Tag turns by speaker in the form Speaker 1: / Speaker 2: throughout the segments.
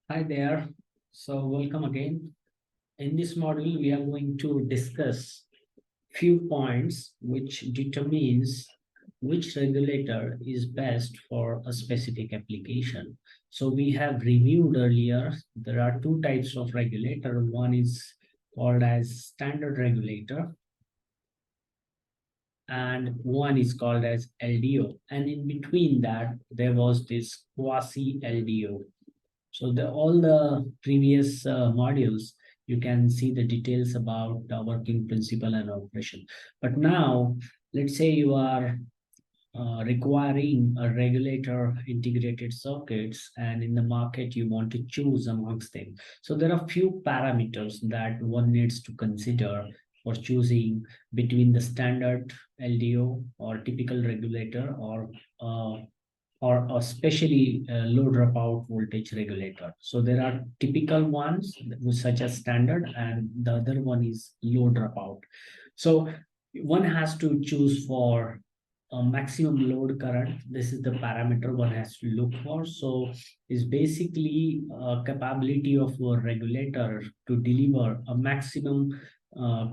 Speaker 1: Hi there. So welcome again. In this module, we are going to discuss few points which determines which regulator is best for a specific application. So we have reviewed earlier, there are two types of regulator. One is called as standard regulator and one is called as LDO. And in between that, there was this quasi LDO. So all the previous modules, you can see the details about the working principle and operation. But now, let's say you are requiring a regulator integrated circuits, and in the market you want to choose amongst them. So there are few parameters that one needs to consider for choosing between the standard LDO or typical regulator uh, or especially low dropout voltage regulator. So there are typical ones such as standard, and the other one is low dropout. So one has to choose for a maximum load current. This is the parameter one has to look for. So is basically capability of a regulator to deliver a maximum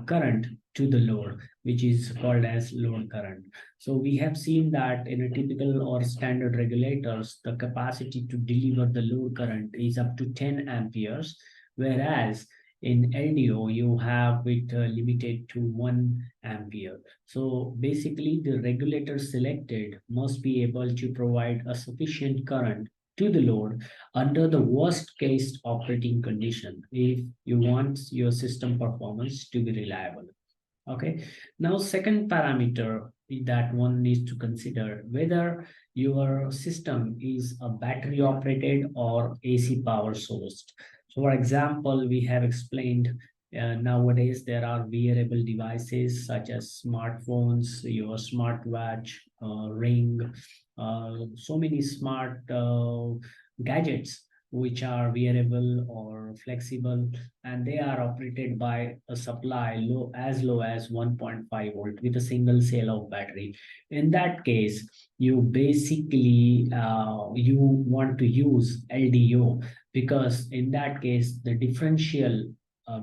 Speaker 1: current to the load, which is called as load current. So we have seen that in a typical or standard regulators, the capacity to deliver the load current is up to 10 amperes, whereas in LDO, you have it limited to 1 ampere. So basically, the regulator selected must be able to provide a sufficient current to the load under the worst case operating condition if you want your system performance to be reliable. Okay. Now, second parameter that one needs to consider whether your system is a battery operated or AC power sourced. So, for example, we have explained nowadays there are wearable devices such as smartphones, your smartwatch, ring, so many smart gadgets which are wearable or flexible, and they are operated by a supply low as 1.5 volt with a single cell of battery. In that case, you basically you want to use LDO, because in that case the differential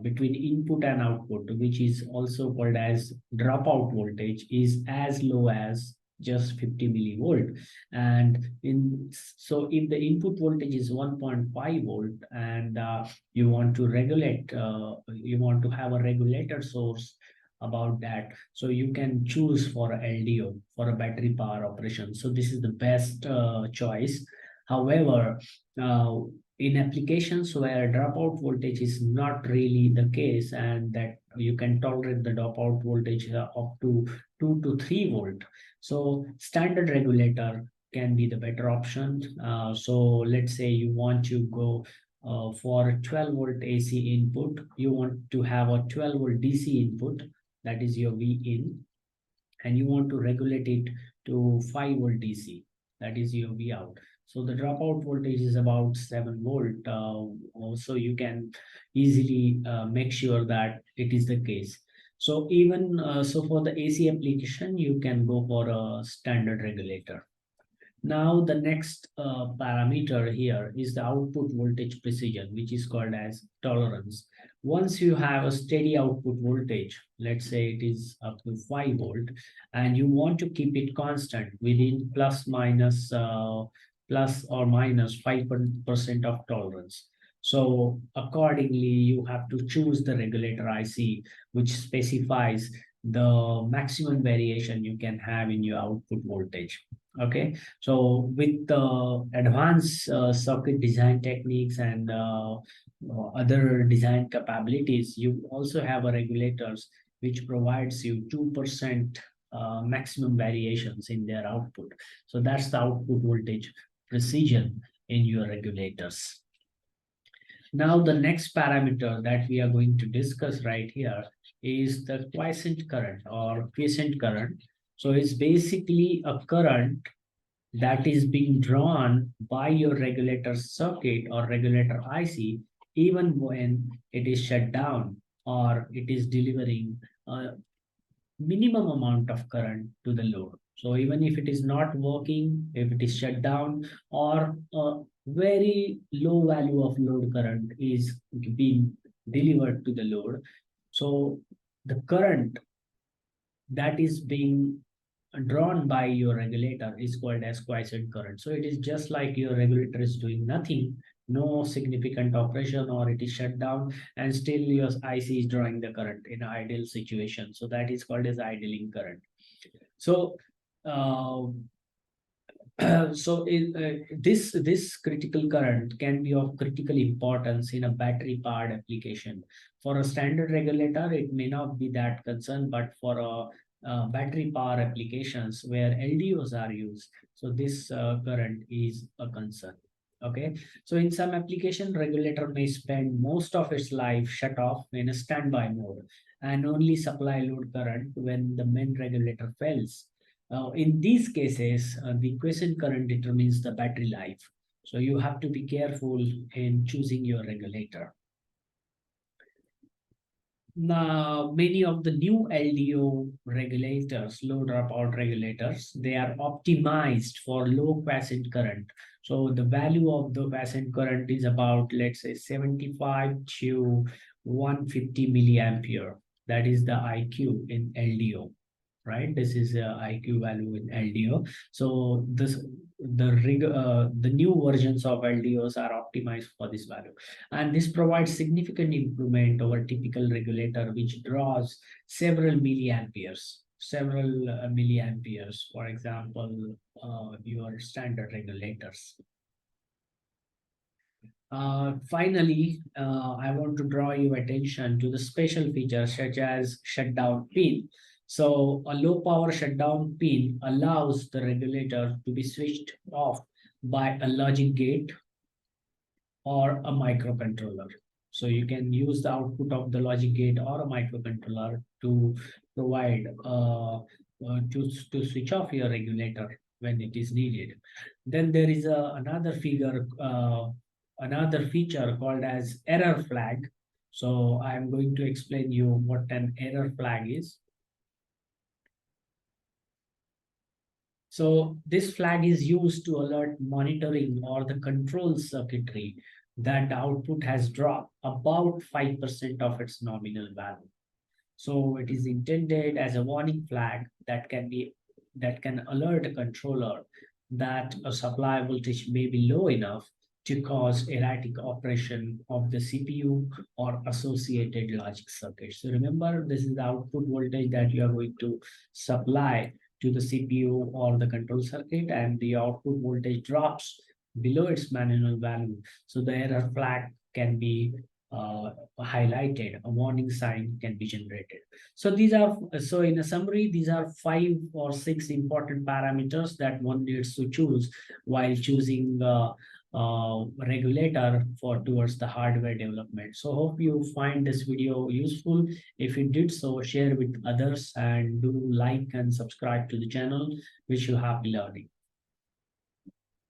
Speaker 1: between input and output, which is also called as dropout voltage, is as low as just 50 millivolt. And in so if the input voltage is 1.5 volt, and you want to regulate, you want to have a regulator source about that, so you can choose for a LDO, for a battery power operation. So this is the best choice. However, uh, in applications where dropout voltage is not really the case, and that you can tolerate the dropout voltage up to 2 to 3 volt, so standard regulator can be the better option. So let's say you want to go for 12 volt AC input, you want to have a 12 volt DC input, that is your V in, and you want to regulate it to 5 volt DC, that is your V out. So the dropout voltage is about 7 volt. Also, you can easily make sure that it is the case. So even so for the AC application, you can go for a standard regulator. Now, the next parameter here is the output voltage precision, which is called as tolerance. Once you have a steady output voltage, let's say it is up to 5 volt, and you want to keep it constant within plus or minus 5% of tolerance. So accordingly, you have to choose the regulator IC, which specifies the maximum variation you can have in your output voltage. Okay. So with the advanced circuit design techniques and other design capabilities, you also have a regulators which provides you 2% maximum variations in their output. So that's the output voltage precision in your regulators. Now, the next parameter that we are going to discuss right here is the quiescent current or quiescent current. So it's basically a current that is being drawn by your regulator circuit or regulator IC, even when it is shut down or it is delivering a minimum amount of current to the load. So even if it is not working, if it is shut down, or very low value of load current is being delivered to the load. So the current that is being drawn by your regulator is called as quiescent current. So it is just like your regulator is doing nothing, no significant operation, or it is shut down, and still your IC is drawing the current in an ideal situation. So that is called as idling current. So uh, this critical current can be of critical importance in a battery powered application. For a standard regulator, it may not be that concern, but for a battery power applications where LDOs are used, so this current is a concern. Okay, so in some application, regulator may spend most of its life shut off in a standby mode and only supply load current when the main regulator fails. In these cases, the quiescent current determines the battery life. So you have to be careful in choosing your regulator. Now, many of the new LDO regulators, low dropout regulators, they are optimized for low quiescent current. So the value of the quiescent current is about, let's say, 75 to 150 milliampere. That is the IQ in LDO, right? This is a IQ value in LDO. So the new versions of LDOs are optimized for this value, and this provides significant improvement over typical regulator, which draws several milliamperes. For example, your standard regulators. Finally, I want to draw your attention to the special features such as shutdown pin. So a low power shutdown pin allows the regulator to be switched off by a logic gate or a microcontroller. So you can use the output of the logic gate or a microcontroller to provide to switch off your regulator when it is needed. Then there is another feature called as error flag. So I am going to explain you what an error flag is. So this flag is used to alert monitoring or the control circuitry that the output has dropped about 5% of its nominal value. So it is intended as a warning flag that can alert a controller that a supply voltage may be low enough to cause erratic operation of the CPU or associated logic circuit. So remember, this is the output voltage that you are going to supply to the CPU or the control circuit, and the output voltage drops below its manual value. So the error flag can be highlighted, a warning sign can be generated. So in a summary, these are 5 or 6 important parameters that one needs to choose while choosing regulator for towards the hardware development. So hope you find this video useful. If you did so, share with others and do like and subscribe to the channel. Wish you happy learning.